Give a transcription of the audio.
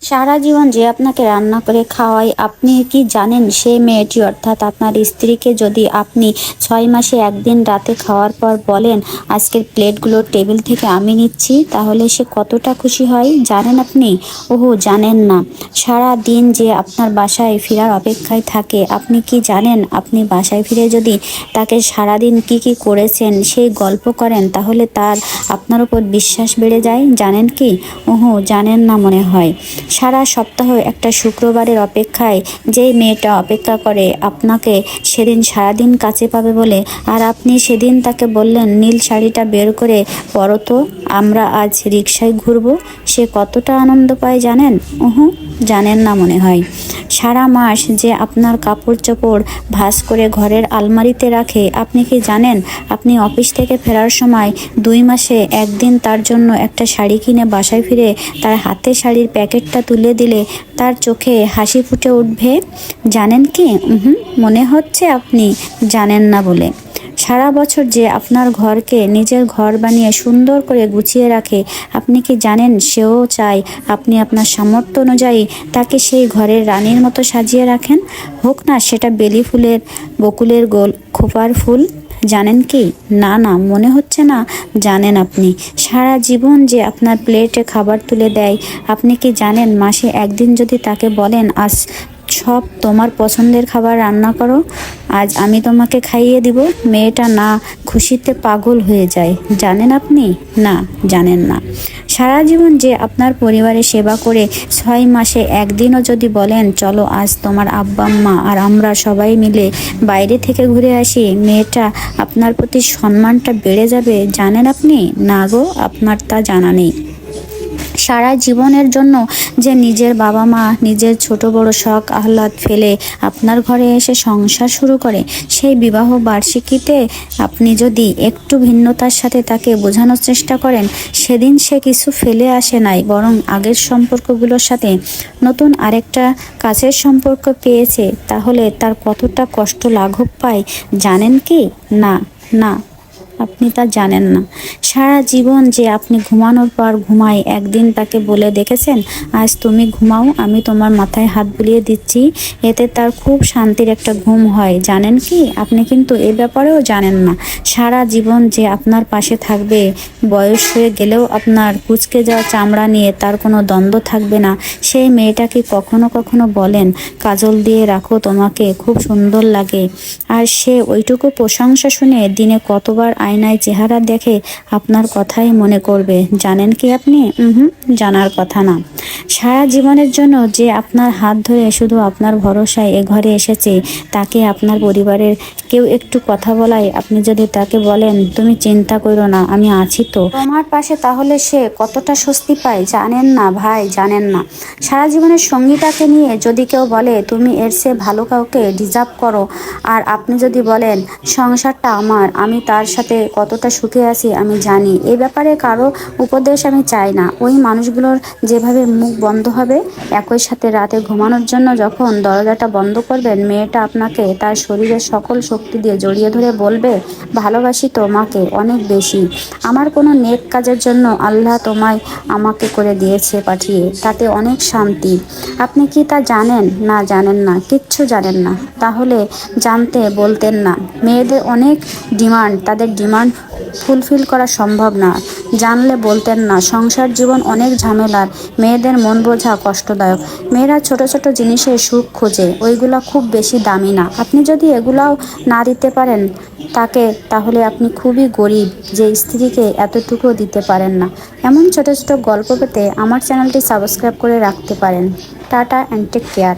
সারা জীবন যে আপনাকে রান্না করে খাওয়ায়, আপনি কি জানেন সেই মেয়েটি অর্থাৎ আপনার স্ত্রীকে যদি আপনি 6 মাসে একদিন রাতে খাওয়ার পর বলেন আজকের প্লেটগুলো টেবিল থেকে আমি নিচ্ছি, তাহলে সে কতটা খুশি হয় জানেন আপনি? ওহো, জানেন না। সারা দিন যে আপনার বাসায় ফেরার অপেক্ষায় থাকে, আপনি কি জানেন আপনি বাসায় ফিরে যদি তাকে সারাদিন কি কি করেছেন সেই গল্প করেন, তাহলে তার আপনার উপর বিশ্বাস বেড়ে যায় জানেন কি? ওহো, জানেন না মনে হয়। সারা সপ্তাহ একটা শুক্রবারের অপেক্ষায় যেই মেয়েটা অপেক্ষা করে আপনাকে সেদিন সারাদিন কাছে পাবে বলে, আর আপনি সেদিন তাকে বললেন নীল শাড়িটা বের করে পরো তো, আমরা আজ রিকশায় ঘুরবো, সে কতটা আনন্দ পায় জানেন? জানেন না মনে হয়। সারা মাস যে আপনার কাপড় চোপড় ভাঁজ করে ঘরের আলমারিতে রাখে, আপনি কি জানেন আপনি অফিস থেকে ফেরার সময় 2 মাসে একদিন তার জন্য একটা শাড়ি কিনে বাসায় ফিরে তার হাতে শাড়ির প্যাকেটটা তুলে দিলে তার চোখে হাসি ফুটে উঠবে জানেন কি? মনে হচ্ছে আপনি জানেন না বলে। সারা বছর যে আপনার ঘরকে নিজের ঘর বানিয়ে সুন্দর করে গুছিয়ে রাখে, আপনি কি জানেন সেও চায় আপনি আপনার সামর্থ্য অনুযায়ী তাকে সেই ঘরের রানীর মতো সাজিয়ে রাখেন, হোক না সেটা বেলি ফুলের, বকুলের গোল খোপার ফুল। জানেন কি? না না, মনে হচ্ছে না জানেন আপনি। সারা জীবন যে আপনার প্লেটে খাবার তুলে দেয়, আপনি কি জানেন মাসে একদিন যদি তাকে বলেন আজ সব তোমার পছন্দের খাবার রান্না করো, আজ আমি তোমাকে খাইয়ে দিব, মেয়েটা না খুশিতে পাগল হয়ে যায় জানেন আপনি? না, জানেন না। সারা জীবন যে আপনার পরিবারের সেবা করে 6 মাসে একদিনও যদি বলেন চলো আজ তোমার আব্বা আম্মা আর আমরা সবাই মিলে বাইরে থেকে ঘুরে আসি, মেয়েটা আপনার প্রতি সম্মানটা বেড়ে যাবে জানেন আপনি? না গো, আপনার তা জানা নেই। সারা জীবনের জন্য যে নিজের বাবা মা নিজের ছোট বড় শখ আহ্লাদ ফেলে আপনার ঘরে এসে সংসার শুরু করে, সেই বিবাহ বার্ষিকীতে আপনি যদি একটু ভিন্নতার সাথে তাকে বোঝানোর চেষ্টা করেন, সেদিন সে কিছু ফেলে আসে নাই, বরং আগের সম্পর্কগুলোর সাথে নতুন আরেকটা কাছের সম্পর্ক পেয়েছে, তাহলে তার কতটা কষ্ট লাঘব পায় জানেন কি? না না, আপনি তা জানেন না। সারা জীবন যে আপনি ঘুমানোর পর ঘুমায় একদিন তাকে বলে দেখেছেন আজ তুমি ঘুমাও, আমি তোমার মাথায় হাত বুলিয়ে দিচ্ছি, এতে তার খুব শান্তির একটা ঘুম হয় জানেন কি? আপনি কিন্তু এ ব্যাপারেও জানেন না। সারা জীবন যে আপনার পাশে থাকবে, বয়স হয়ে গেলেও আপনার কুঁচকে যাওয়া চামড়া নিয়ে তার কোনো দ্বন্দ্ব থাকবে না, সেই মেয়েটাকে কখনো কখনো বলেন কাজল দিয়ে রাখো তোমাকে খুব সুন্দর লাগে, আর সে ওইটুকু প্রশংসা শুনে দিনে কতবার আয়নায় চেহারা দেখে আপনার কথাই মনে করবে জানেন কি আপনি? জানার কথা না। সারা জীবনের জন্য যে আপনার হাত ধরে শুধু আপনার ভরসায় এ ঘরে এসেছে, তাকে আপনার পরিবারের কেউ একটু কথা বলায় আপনি যদি তাকে বলেন তুমি চিন্তা করো না আমি আছি তো তোমার পাশে, তাহলে সে কতটা স্বস্তি পায় জানেন না ভাই? জানেন না। সারা জীবনের সঙ্গীটাকে নিয়ে যদি কেউ বলে তুমি এর চেয়ে ভালো কাউকে ডিজার্ভ করো, আর আপনি যদি বলেন সংসারটা আমার, আমি তার সাথে কতটা সুখে আছি আমি জানি, এ ব্যাপারে কারো উপদেশ আমি চাই না, ওই মানুষগুলোর যেভাবে মুখ বন্ধ হবে, একই সাথে রাতে ঘুমানোর জন্য যখন দরজাটা বন্ধ করবেন, মেয়েটা আপনাকে তার শরীরের সকল শক্তি দিয়ে জড়িয়ে ধরে বলবে ভালোবাসি তোমাকে অনেক বেশি, আমার কোনো নেক কাজের জন্য আল্লাহ তোমায় আমাকে করে দিয়েছে পাঠিয়ে, তাতে অনেক শান্তি। আপনি কি তা জানেন? না, জানেন না, কিচ্ছু জানেন না। তাহলে জানতে বলতেন না। মেয়েদের অনেক ডিমান্ড, তাদের ডিমান্ড ফুলফিল করা সম্ভব না, জানলে বলতেন না। সংসার জীবন অনেক ঝামেলার, মেয়েদের মন বোঝা কষ্টদায়ক, মেয়েরা ছোট ছোট জিনিসে সুখ খোঁজে, ওইগুলা খুব বেশি দামি না, আপনি যদি এগুলাও না দিতে পারেন তাকে, তাহলে আপনি খুবই গরিব যে স্ত্রীকে এতটুকু দিতে পারেন না। এমন ছোট ছোট গল্প পেতে আমার চ্যানেলটি সাবস্ক্রাইব করে রাখতে পারেন। Tata and take care.